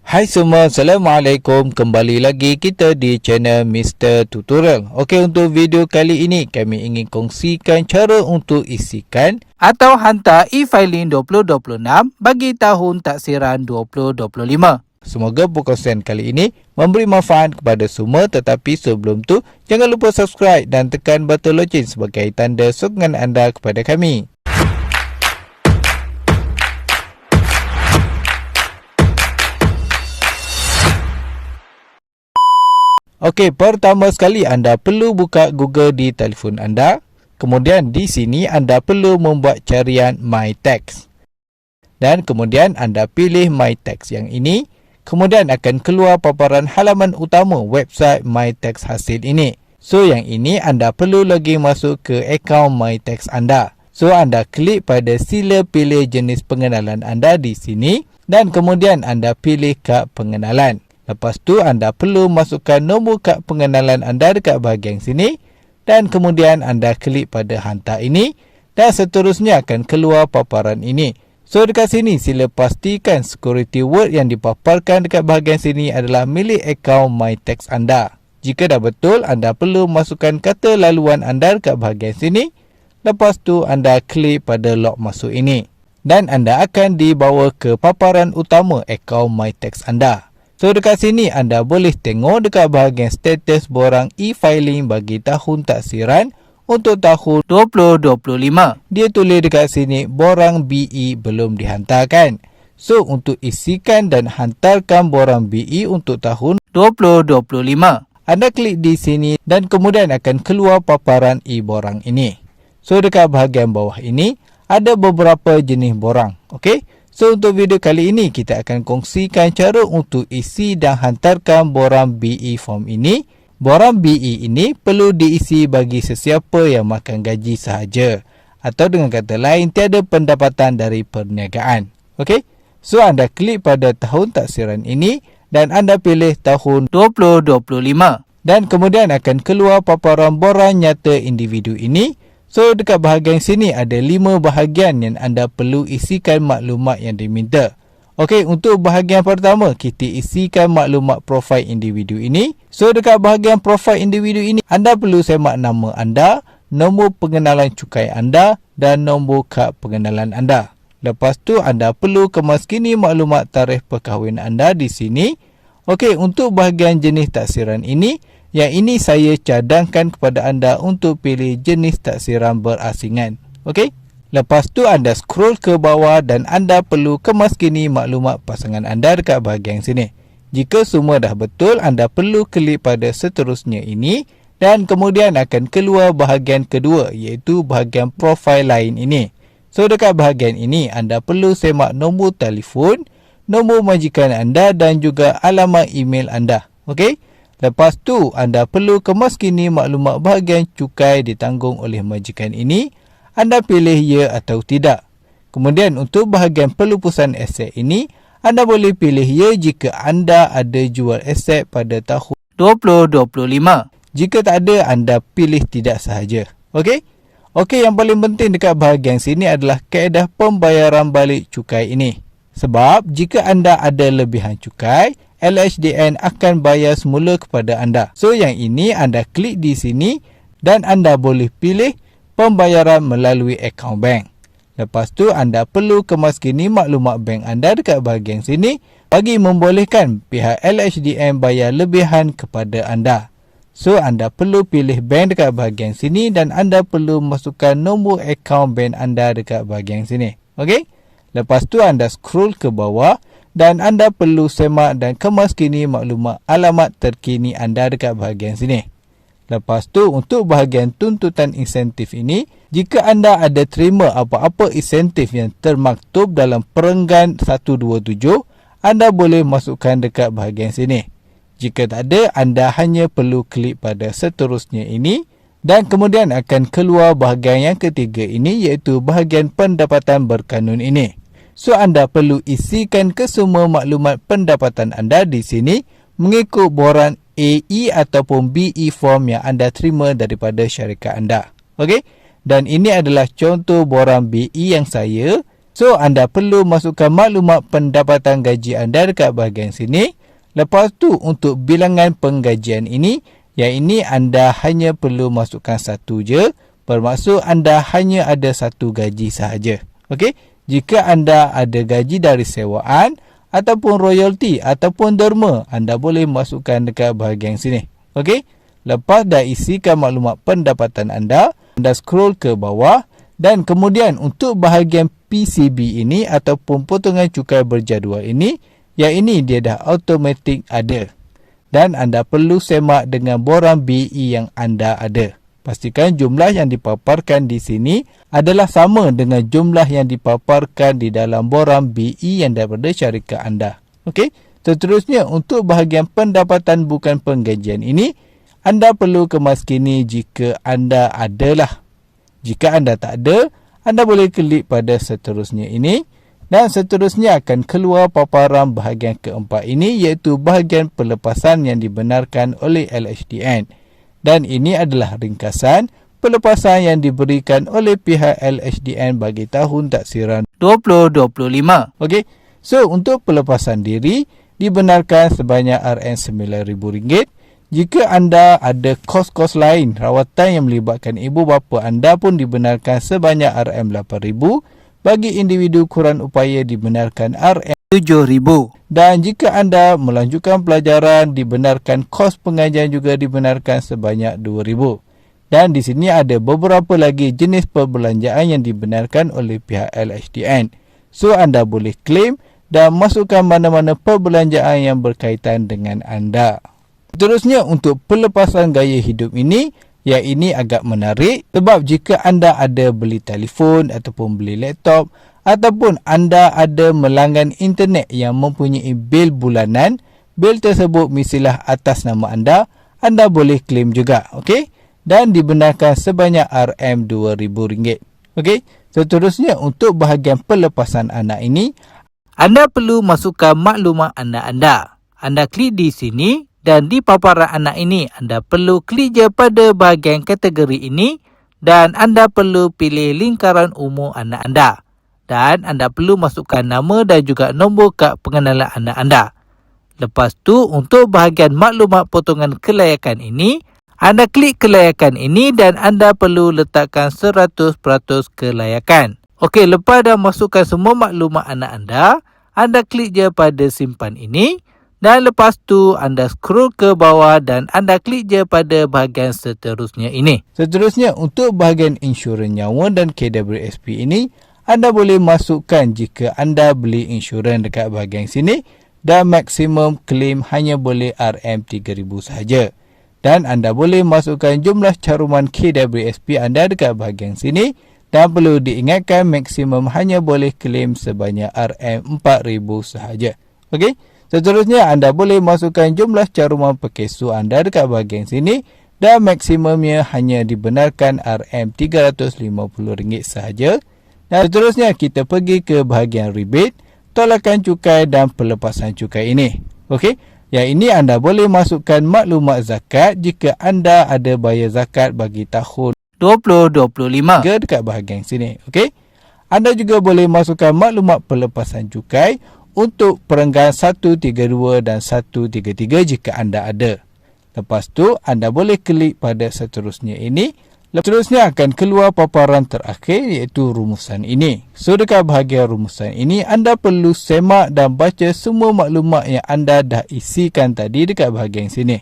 Hai semua, Assalamualaikum. Kembali lagi kita di channel Mr. Tutorial. Okey, untuk video kali ini kami ingin kongsikan cara untuk isikan atau hantar e-filing 2026 bagi tahun taksiran 2025. Semoga perkongsian kali ini memberi manfaat kepada semua, tetapi sebelum tu jangan lupa subscribe dan tekan button loceng sebagai tanda sokongan anda kepada kami. Okey, pertama sekali anda perlu buka Google di telefon anda. Kemudian di sini anda perlu membuat carian MyTax. Dan kemudian anda pilih MyTax yang ini. Kemudian akan keluar paparan halaman utama website MyTax hasil ini. So yang ini anda perlu lagi masuk ke akaun MyTax anda. So anda klik pada sila pilih jenis pengenalan anda di sini. Dan kemudian anda pilih kad pengenalan. Lepas tu anda perlu masukkan nombor kad pengenalan anda dekat bahagian sini dan kemudian anda klik pada hantar ini dan seterusnya akan keluar paparan ini. So dekat sini sila pastikan security word yang dipaparkan dekat bahagian sini adalah milik akaun MyTax anda. Jika dah betul, anda perlu masukkan kata laluan anda dekat bahagian sini. Lepas tu anda klik pada log masuk ini dan anda akan dibawa ke paparan utama akaun MyTax anda. So dekat sini anda boleh tengok dekat bahagian status borang e-filing bagi tahun taksiran untuk tahun 2025. Dia tulis dekat sini borang BE belum dihantarkan. So untuk isikan dan hantarkan borang BE untuk tahun 2025, anda klik di sini dan kemudian akan keluar paparan e-borang ini. So dekat bahagian bawah ini ada beberapa jenis borang. Okey. So untuk video kali ini kita akan kongsikan cara untuk isi dan hantarkan borang BE form ini. Borang BE ini perlu diisi bagi sesiapa yang makan gaji sahaja atau dengan kata lain tiada pendapatan dari perniagaan. Okey. So anda klik pada tahun taksiran ini dan anda pilih tahun 2025 dan kemudian akan keluar paparan borang nyata individu ini. So dekat bahagian sini ada 5 bahagian yang anda perlu isikan maklumat yang diminta. Okey, untuk bahagian pertama kita isikan maklumat profil individu ini. So dekat bahagian profil individu ini anda perlu semak nama anda, nombor pengenalan cukai anda dan nombor kad pengenalan anda. Lepas tu anda perlu kemaskini maklumat tarikh perkahwinan anda di sini. Okey, untuk bahagian jenis taksiran ini, yang ini saya cadangkan kepada anda untuk pilih jenis taksiran berasingan. Okey. Lepas tu anda scroll ke bawah dan anda perlu kemaskini maklumat pasangan anda dekat bahagian sini. Jika semua dah betul, anda perlu klik pada seterusnya ini dan kemudian akan keluar bahagian kedua iaitu bahagian profil lain ini. So dekat bahagian ini anda perlu semak nombor telefon, nombor majikan anda dan juga alamat email anda. Okey. Lepas tu, anda perlu kemaskini maklumat bahagian cukai ditanggung oleh majikan ini. Anda pilih ya atau tidak. Kemudian untuk bahagian pelupusan aset ini, anda boleh pilih ya jika anda ada jual aset pada tahun 2025. Jika tak ada, anda pilih tidak sahaja. Okey? Okey, yang paling penting dekat bahagian sini adalah kaedah pembayaran balik cukai ini. Sebab jika anda ada lebihan cukai, LHDN akan bayar semula kepada anda. So yang ini anda klik di sini dan anda boleh pilih pembayaran melalui akaun bank. Lepas tu anda perlu kemaskini maklumat bank anda dekat bahagian sini bagi membolehkan pihak LHDN bayar lebihan kepada anda. So anda perlu pilih bank dekat bahagian sini dan anda perlu masukkan nombor akaun bank anda dekat bahagian sini. Okey? Lepas tu anda scroll ke bawah dan anda perlu semak dan kemaskini maklumat alamat terkini anda dekat bahagian sini. Lepas tu untuk bahagian tuntutan insentif ini, jika anda ada terima apa-apa insentif yang termaktub dalam perenggan 127, anda boleh masukkan dekat bahagian sini. Jika tak ada, anda hanya perlu klik pada seterusnya ini dan kemudian akan keluar bahagian yang ketiga ini iaitu bahagian pendapatan berkanun ini. So anda perlu isikan kesemua maklumat pendapatan anda di sini mengikut borang AE ataupun BE form yang anda terima daripada syarikat anda. Okey? Dan ini adalah contoh borang BE yang saya So, anda perlu masukkan maklumat pendapatan gaji anda dekat bahagian sini. Lepas tu, untuk bilangan penggajian ini, yang ini anda hanya perlu masukkan satu je. Bermaksud anda hanya ada satu gaji sahaja. Okey? Jika anda ada gaji dari sewaan, ataupun royalty, ataupun derma, anda boleh masukkan dekat bahagian sini. Okey? Lepas dah isikan maklumat pendapatan anda scroll ke bawah. Dan kemudian untuk bahagian PCB ini ataupun potongan cukai berjadual ini, yang ini dia dah automatic ada. Dan anda perlu semak dengan borang BE yang anda ada. Pastikan jumlah yang dipaparkan di sini adalah sama dengan jumlah yang dipaparkan di dalam borang BE yang daripada syarikat anda. Okey? Seterusnya untuk bahagian pendapatan bukan penggajian ini, anda perlu kemaskini jika anda adalah. Jika anda tak ada, anda boleh klik pada seterusnya ini dan seterusnya akan keluar paparan bahagian keempat ini iaitu bahagian pelepasan yang dibenarkan oleh LHDN. Dan ini adalah ringkasan pelepasan yang diberikan oleh pihak LHDN bagi tahun taksiran 2025. Okey. So untuk pelepasan diri dibenarkan sebanyak RM9,000. Jika anda ada kos-kos lain, rawatan yang melibatkan ibu bapa anda pun dibenarkan sebanyak RM8,000. Bagi individu kurang upaya dibenarkan RM7,000. Dan jika anda melanjutkan pelajaran, dibenarkan kos pengajian juga dibenarkan sebanyak RM2,000. Dan di sini ada beberapa lagi jenis perbelanjaan yang dibenarkan oleh pihak LHDN. So anda boleh claim dan masukkan mana-mana perbelanjaan yang berkaitan dengan anda. Seterusnya untuk pelepasan gaya hidup ini, yang ini agak menarik sebab jika anda ada beli telefon ataupun beli laptop ataupun anda ada melanggan internet yang mempunyai bil bulanan, bil tersebut mestilah atas nama anda boleh claim juga. Okey? Dan dibenarkan sebanyak RM2,000. Okey? Seterusnya untuk bahagian pelepasan anak ini, anda perlu masukkan maklumat anda. Anda klik di sini. Dan di paparan anak ini, anda perlu klik je pada bahagian kategori ini dan anda perlu pilih lingkaran umur anak anda. Dan anda perlu masukkan nama dan juga nombor kad pengenalan anak anda. Lepas tu, untuk bahagian maklumat potongan kelayakan ini, anda klik kelayakan ini dan anda perlu letakkan 100% kelayakan. Okey, lepas dah masukkan semua maklumat anak anda klik je pada simpan ini. Dan lepas tu anda scroll ke bawah dan anda klik je pada bahagian seterusnya ini. Seterusnya untuk bahagian insurans nyawa dan KWSP ini, anda boleh masukkan jika anda beli insurans dekat bahagian sini dan maksimum claim hanya boleh RM3,000 sahaja. Dan anda boleh masukkan jumlah caruman KWSP anda dekat bahagian sini dan perlu diingatkan maksimum hanya boleh claim sebanyak RM4,000 sahaja. Okey? Seterusnya anda boleh masukkan jumlah caruman perkesu anda dekat bahagian sini dan maksimumnya hanya dibenarkan RM350 sahaja. Dan seterusnya kita pergi ke bahagian rebate, tolakan cukai dan pelepasan cukai ini. Okey, yang ini anda boleh masukkan maklumat zakat jika anda ada bayar zakat bagi tahun 2025 dekat bahagian sini. Okey, anda juga boleh masukkan maklumat pelepasan cukai untuk perenggan 132 dan 133 jika anda ada. Lepas tu, anda boleh klik pada seterusnya ini. Seterusnya akan keluar paparan terakhir iaitu rumusan ini. So, dekat bahagian rumusan ini, anda perlu semak dan baca semua maklumat yang anda dah isikan tadi dekat bahagian sini.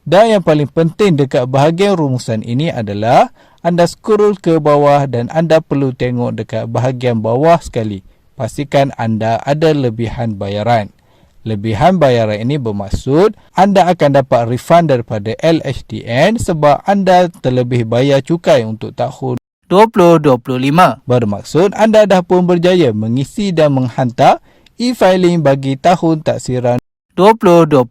Dan yang paling penting dekat bahagian rumusan ini adalah anda scroll ke bawah dan anda perlu tengok dekat bahagian bawah sekali. Pastikan anda ada lebihan bayaran. Lebihan bayaran ini bermaksud anda akan dapat refund daripada LHDN sebab anda terlebih bayar cukai untuk tahun 2025. Bermaksud anda dah pun berjaya mengisi dan menghantar e-filing bagi tahun taksiran 2025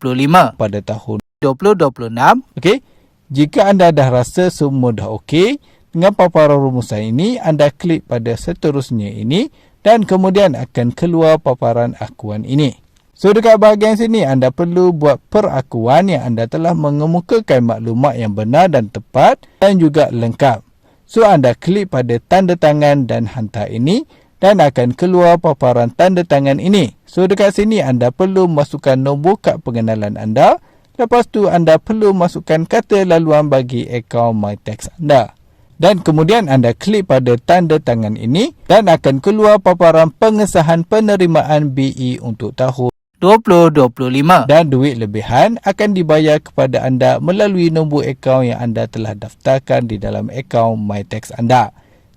pada tahun 2026. Okey. Jika anda dah rasa semua dah okey dengan paparan rumusan ini, anda klik pada seterusnya ini. Dan kemudian akan keluar paparan akuan ini. So dekat bahagian sini anda perlu buat perakuan yang anda telah mengemukakan maklumat yang benar dan tepat dan juga lengkap. So anda klik pada tanda tangan dan hantar ini dan akan keluar paparan tanda tangan ini. So dekat sini anda perlu masukkan nombor kad pengenalan anda. Lepas tu anda perlu masukkan kata laluan bagi akaun MyTax anda. Dan kemudian anda klik pada tanda tangan ini dan akan keluar paparan pengesahan penerimaan BE untuk tahun 2025 dan duit lebihan akan dibayar kepada anda melalui nombor akaun yang anda telah daftarkan di dalam akaun MyTax anda.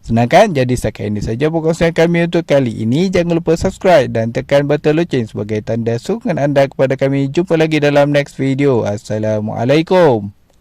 Senang kan? Jadi setakat ini saja perkongsian kami untuk kali ini. Jangan lupa subscribe dan tekan butang loceng sebagai tanda sokongan anda kepada kami. Jumpa lagi dalam next video. Assalamualaikum.